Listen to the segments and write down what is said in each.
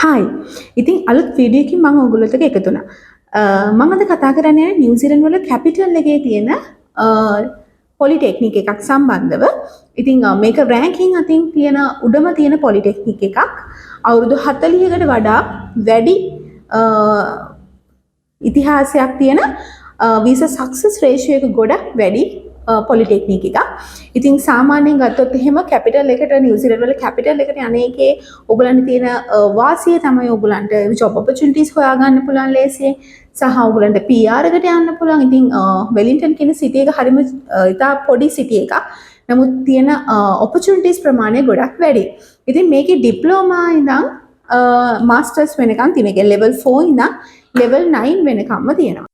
Hi. ඉතින් අලුත් video එකකින් මම ඔයගොල්ලොත් එක්ක එකතු වුණා. මම අද කතා කරන්නේ නිව්සීලන්ත වල කැපිටල් එකේ තියෙන පොලිටෙක්නික් එකක් සම්බන්ධව. ඉතින් මේක රෑන්කින් අතින් තියෙන උඩම තියෙන පොලිටෙක්නික් එකක්. අවුරුදු 40කට වඩා වැඩි ඉතිහාසයක් තියෙන වීසා සක්සස් රේෂියෝ එක ගොඩක් වැඩි පොලිටෙක්නික් එකක්. ඉතින් සාමාන්‍යයෙන් ගත්තොත් එහෙම කැපිටල් එකට නිව්සීලන්ත වල කැපිටල් එකට අනේකේ ඔයගලන්ට තියෙන වාසිය තමයි ඔයගලන්ට ජොබ් ඔපචුනිටිස් හොයාගන්න පුළුවන් ලේසියෙන් සහ ඔයගලන්ට PR එකට යන්න පුළුවන්. ඉතින් වෙලින්ටන් කියන සිටි එක හරිම ඉතා පොඩි සිටි එකක්. නමුත් තියෙන ඔපචුනිටිස් ප්‍රමාණය ගොඩක් වැඩි. ඉතින් මේකේ ඩිප්ලෝමා ඉඳන් මාස්ටර්ස් වෙනකන් තියෙන. ඒ කියන්නේ level 4 ඉඳන් level 9 වෙනකම්ම තියෙනවා.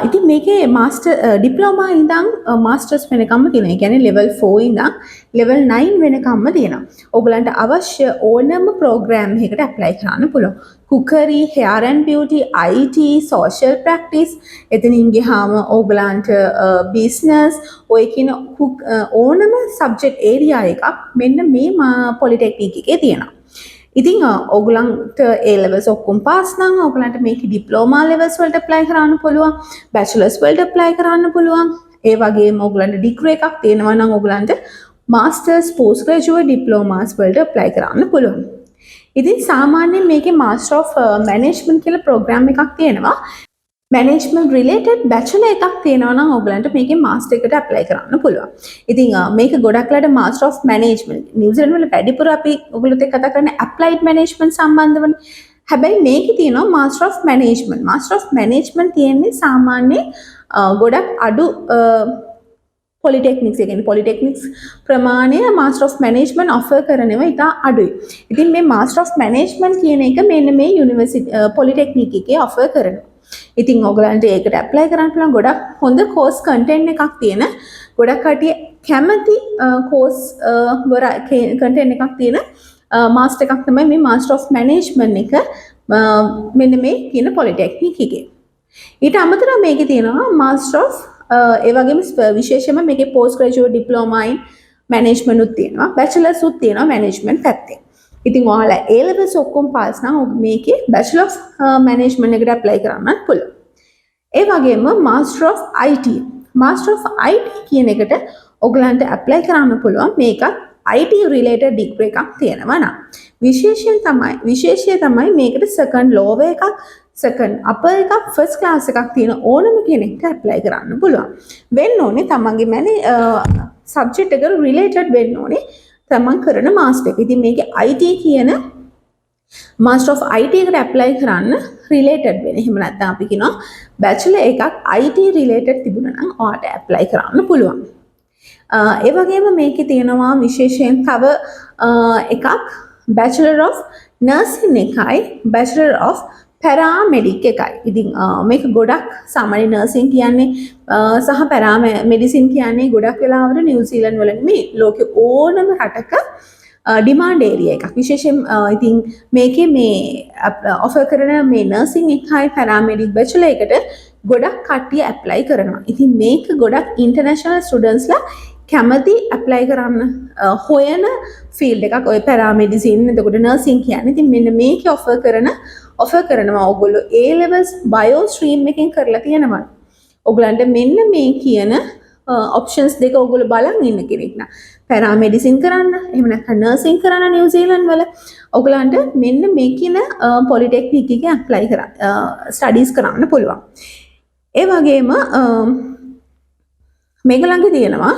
ඉතින් මේකේ මාස්ටර් ඩිප්ලෝමා ඉඳන් මාස්ටර්ස් වෙනකම්ම තියෙනවා. ඒ කියන්නේ level 4 ඉඳන් level 9 වෙනකම්ම තියෙනවා. ඔයගලන්ට අවශ්‍ය ඕනම ප්‍රෝග්‍රෑම් එකකට ඇප්ලයි කරන්න පුළුවන්. cookery, hair and beauty, IT, social practice, එතනින් ගියාම ඔයගලන්ට business ඔය කියන ඕනම subject area එකක් මෙන්න මේ පොලිටෙක්නික් එකේ තියෙනවා. ඉතින් ඔයගලන්ට A levels ඔක්කොම පාස් නම් ඔයගලන්ට මේකේ ඩිප්ලෝමා levels වලට apply කරන්න පුළුවන්, bachelors වලට apply කරන්න පුළුවන්. ඒ වගේම ඔයගලන්ට ඩිග්‍රී එකක් තියෙනවා නම් ඔයගලන්ට masters, post graduate diplomas වලට apply කරන්න පුළුවන්. ඉතින් සාමාන්‍යයෙන් මේකේ master of management කියලා program එකක් තියෙනවා. management related bachelor එකක් තියෙනවා නම් ඔයගලන්ට මේකේ master එකට apply කරන්න පුළුවන්. ඉතින් මේක ගොඩක්ලට master of management නිව්සීලන්ත වල වැඩිපුර අපි ඔයගලත් එක්ක කතා කරන්නේ applied management සම්බන්ධවනේ. හැබැයි මේකේ තියෙනවා master of management. master of management තියෙන්නේ සාමාන්‍යයෙන් ගොඩක් අඩු polytechnics කියන්නේ polytechnics ප්‍රමාණය master of management offer කරනවා ඉතා අඩුයි. ඉතින් මේ master of management කියන එක මෙන්න මේ university polytechnic එකේ offer කරනවා. ඉතින් ඔයගලන්ට ඒකට ඇප්ලයි කරන්න පුළුවන් ගොඩක් හොඳ කෝස් කන්ටෙන්ට් එකක් තියෙන ගොඩක් කටිය කැමති කෝස් වල කන්ටෙන්ට් එකක් තියෙන මාස්ටර් එකක් තමයි මේ මාස්ටර් ඔෆ් මැනේජ්මන්ට් එක මෙන්න මේ කියන පොලිටෙක්නික් එකේ. ඊට අමතරව මේකේ තියෙනවා මාස්ටර් ඔෆ් ඒ වගේම විශේෂයෙන්ම මේකේ පෝස්ට් ග්‍රැජුවේට් ඩිප්ලෝමා ඉන් මැනේජ්මන්ට් උත් තියෙනවා බැචලර්ස් උත් තියෙනවා මැනේජ්මන්ට් පැත්තේ. ඉතින් ඔයාලා A levels ඔක්කොම පාස් නම් මේකේ Bachelor of Management එකට apply කරන්න පුළුවන්. ඒ වගේම Master of IT. Master of IT කියන එකට ඔයගලන්ට apply කරන්න පුළුවන් මේකත් IT related degree එකක් තියෙනවා නම්. විශේෂය තමයි මේකට second lower එකක්, second upper එකක්, first class එකක් තියෙන ඕනම කෙනෙක්ට apply කරන්න පුළුවන්. වෙන්න ඕනේ තමන්ගේ subject එකට related වෙන්න ඕනේ. තමන් කරන මාස්ටර් එක. ඉතින් මේකේ IT කියන මාස්ටර් ඔෆ් IT එකට ඇප්ලයි කරන්න රිලේටඩ් වෙන. එහෙම නැත්නම් අපි කියනවා බැචලර් එකක් IT රිලේටඩ් තිබුණා නම් ඔයාලට ඇප්ලයි කරන්න පුළුවන්. ඒ වගේම මේකේ තියෙනවා විශේෂයෙන් තව එකක් බැචලර් ඔෆ් නර්සින් එකයි බැචලර් ඔෆ් පැරාමෙඩික් එකයි. ඉතින් මේක ගොඩක් සාමාන්‍ය නර්සින් කියන්නේ සහ පැරාමෙඩිසින් කියන්නේ ගොඩක් වෙලාවට නිව්සීලන්ත වල නෙමෙයි ලෝකේ ඕනම රටක ඩිමාන්ඩ් ඒරියා එකක්. විශේෂයෙන් ඉතින් මේකේ මේ ඔෆර් කරන මේ නර්සින් එකයි පැරාමෙඩික් බැචලර් එකට ගොඩක් කට්ටිය ඇප්ලයි කරනවා. ඉතින් මේක ගොඩක් ඉන්ටර්නැෂනල් ස්ටුඩන්ට්ස්ලා කැමති ඇප්ලයි කරන්න හොයන ෆීල්ඩ් එකක්. ඔය පැරාමෙඩිසින් එතකොට නර්සින් කියන්නේ. ඉතින් මෙන්න මේකේ ඔෆර් කරනවා ඔයගොල්ලෝ A levels bio stream එකෙන් කරලා තියෙනවා. ඔයගලන්ට මෙන්න මේ කියන ඔප්ෂන්ස් දෙක ඔයගොල්ලෝ බලන් ඉන්න කෙනෙක් නා පැරාමෙඩිසින් කරන්න එහෙම නැත්නම් නර්සින් කරන්න නිව්සීලන්ත වල ඔයගලන්ට මෙන්න මේ කියන පොලිටෙක්නික් එකේ ඇප්ලයි කරන්න ස්ටඩීස් කරන්න පුළුවන්. ඒ වගේම මේගොල්ලන්ගේ තියෙනවා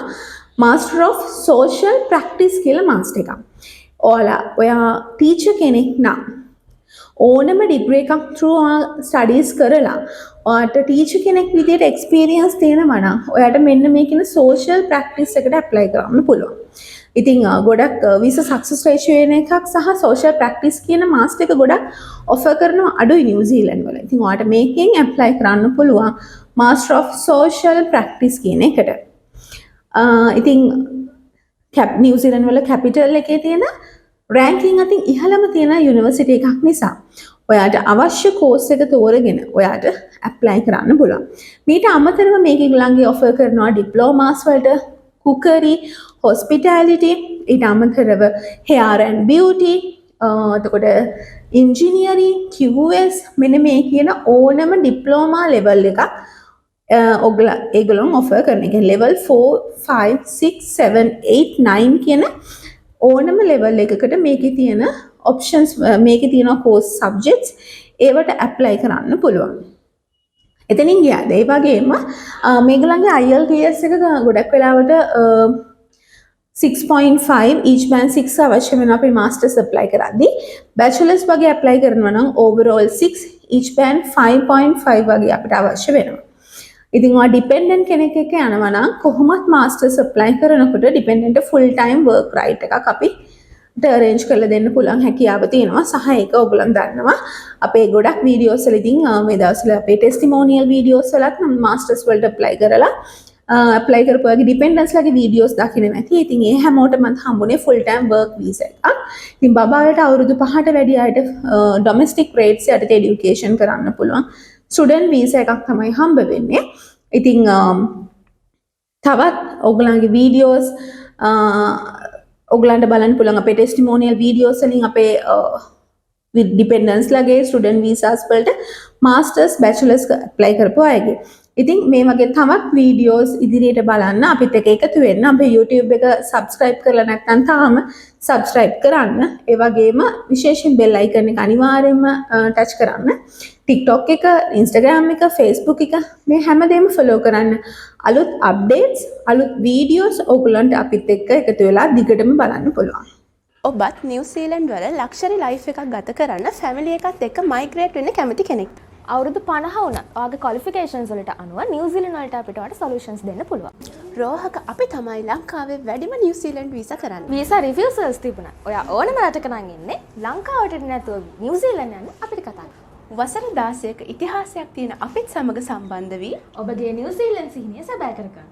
මාස්ටර් ඔෆ් සෝෂල් ප්‍රැක්ටිස් කියලා මාස්ටර් එකක්. ඔයා ටීචර් කෙනෙක් නම් ඕනම ඩිග්‍රී එකක් through ස්ටඩීස් කරලා ඔයාට ටීචර් කෙනෙක් විදියට එක්ස්පීරියන්ස් තියෙනවා නම් ඔයාට මෙන්න මේ කියන සෝෂල් ප්‍රැක්ටිස් එකට ඇප්ලයි කරන්න පුළුවන්. ඉතින් ගොඩක් වීසා සක්සස් රේෂියෝ වෙන එකක් සහ සෝෂල් ප්‍රැක්ටිස් කියන මාස්ටර් එක ගොඩක් ඔෆර් කරනවා අඩුයි නිව්සීලන්ත වල. ඉතින් ඔයාට මේකෙන් ඇප්ලයි කරන්න පුළුවන් මාස්ටර් ඔෆ් සෝෂල් ප්‍රැක්ටිස් කියන එකට. ඉතින් නිව්සීලන්ත වල කැපිටල් එකේ තියෙන රෑන්කින් අතින් ඉහළම තියෙන යුනිවර්සිටි එකක් නිසා ඔයාට අවශ්‍ය කෝස් එක තෝරගෙන ඔයාට ඇප්ලයි කරන්න පුළුවන්. මීට අමතරව මේකේ ගලන්ගේ ඔෆර් කරනවා ඩිප්ලෝමාස් වලට cookery, hospitality, ඊට අමතරව hair and beauty, එතකොට ඉන්ජිනියරින් QS මෙන්න මේ කියන ඕනම ඩිප්ලෝමා ලෙවල් එකක් ඒගොල්ලෝ ඔෆර් කරන එක ලෙවල් 4 5 6 7 8 9 කියන ඕනම ලෙවල් එකකට මේකේ තියෙන ඔප්ෂන්ස් මේකේ තියෙන කෝස් සබ්ජෙක්ට්ස් ඒවට ඇප්ලයි කරන්න පුළුවන්. එතනින් ගියාද ඒ වගේම මේගොල්ලන්ගේ IELTS එක ගොඩක් වෙලාවට 6.5 each band 6 අවශ්‍ය වෙනවා අපි මාස්ටර්ස් ඇප්ලයි කරද්දී බැචලර්ස් වගේ ඇප්ලයි කරනවා නම් overall 6 each band 5.5 වගේ අපිට අවශ්‍ය වෙනවා. ඉතින් ඔයා ඩිපෙන්ඩන්ට් කෙනෙක් එක්ක යනවා නම් කොහොමත් මාස්ටර්ස් ඇප්ලයි කරනකොට dependent full time work right එකක් අපිට අරේන්ජ් කරලා දෙන්න පුළුවන් හැකියාව තියෙනවා සහ ඒක ඔයගොල්ලන් දන්නවා අපේ ගොඩක් වීඩියෝස් වල ඉතින් මේ දවස්වල අපේ ටෙස්ටිමෝනියල් වීඩියෝස් වලත් මාස්ටර්ස් වලට ඇප්ලයි කරලා ඇප්ලයි කරපුවාගේ ඩිපෙන්ඩන්ට්ස් ලගේ වීඩියෝස් දකින්න ඇති. ඉතින් ඒ හැමෝටම හම්බුනේ ෆුල් ටයිම් වර්ක් වීසා එකක්. ඉතින් බබාලට අවුරුදු 5ට වැඩි අයට ඩොමෙස්ටික් රේට්ස් යටතේ এডুকেෂන් කරන්න පුළුවන්. ස්ටුඩන්ට් වීසා එකක් තමයි හම්බ වෙන්නේ. ඉතින් තවත් ඔයගලන්ගේ වීඩියෝස් ඔයගලන්ට බලන්න පුළුවන් අපේ ටෙස්ටිමෝනියල් වීඩියෝස් වලින් අපේ ඩිපෙන්ඩන්ට්ස් ලගේ ස්ටුඩන්ට් වීසාස් වලට මාස්ටර්ස් බැචලර්ස් ඇප්ලයි කරපු අයගේ. ඉතින් මේ වගේ තවත් වීඩියෝස් ඉදිරියට බලන්න අපිත් එක්ක එකතු වෙන්න. අපේ YouTube එක subscribe කරලා නැත්නම් තාම subscribe කරන්න. ඒ වගේම විශේෂයෙන් bell icon එක අනිවාර්යයෙන්ම touch කරන්න. TikTok එක, Instagram එක, Facebook එක මේ හැමදේම follow කරන්න. අලුත් updates, අලුත් videos ඔයගලන්ට අපිත් එක්ක එකතු වෙලා දිගටම බලන්න පුළුවන්. ඔබත් නිව්සීලන්ඩ් වල ලක්ෂරි ලයිෆ් එකක් ගත කරන්න ෆැමිලි එකත් එක්ක මයිග්‍රේට් වෙන්න කැමති කෙනෙක්. අවුරුදු 50 වුණත් ඔයාගේ ක්වොලිෆිකේෂන්ස් වලට අනුව නිව්සීලන්ඩ් වලට අපිට වට සොලියුෂන්ස් දෙන්න පුළුවන්. රෝහක අපි තමයි ලංකාවේ වැඩිම නිව්සීලන්ඩ් වීසා කරන්නේ. වීසා රිවිව්සර්ස් තිබුණා. ඔයා ඕනම රටක නම් ඉන්නේ ලංකාවට නැතුව නිව්සීලන්ඩ් යන්න අපිට කතා කරන්න. වසර 16ක ඉතිහාසයක් තියෙන අපිත් සමග සම්බන්ධ වී ඔබගේ නිව්සීලන්ඩ් සිහිනය සැබෑ කරගන්න.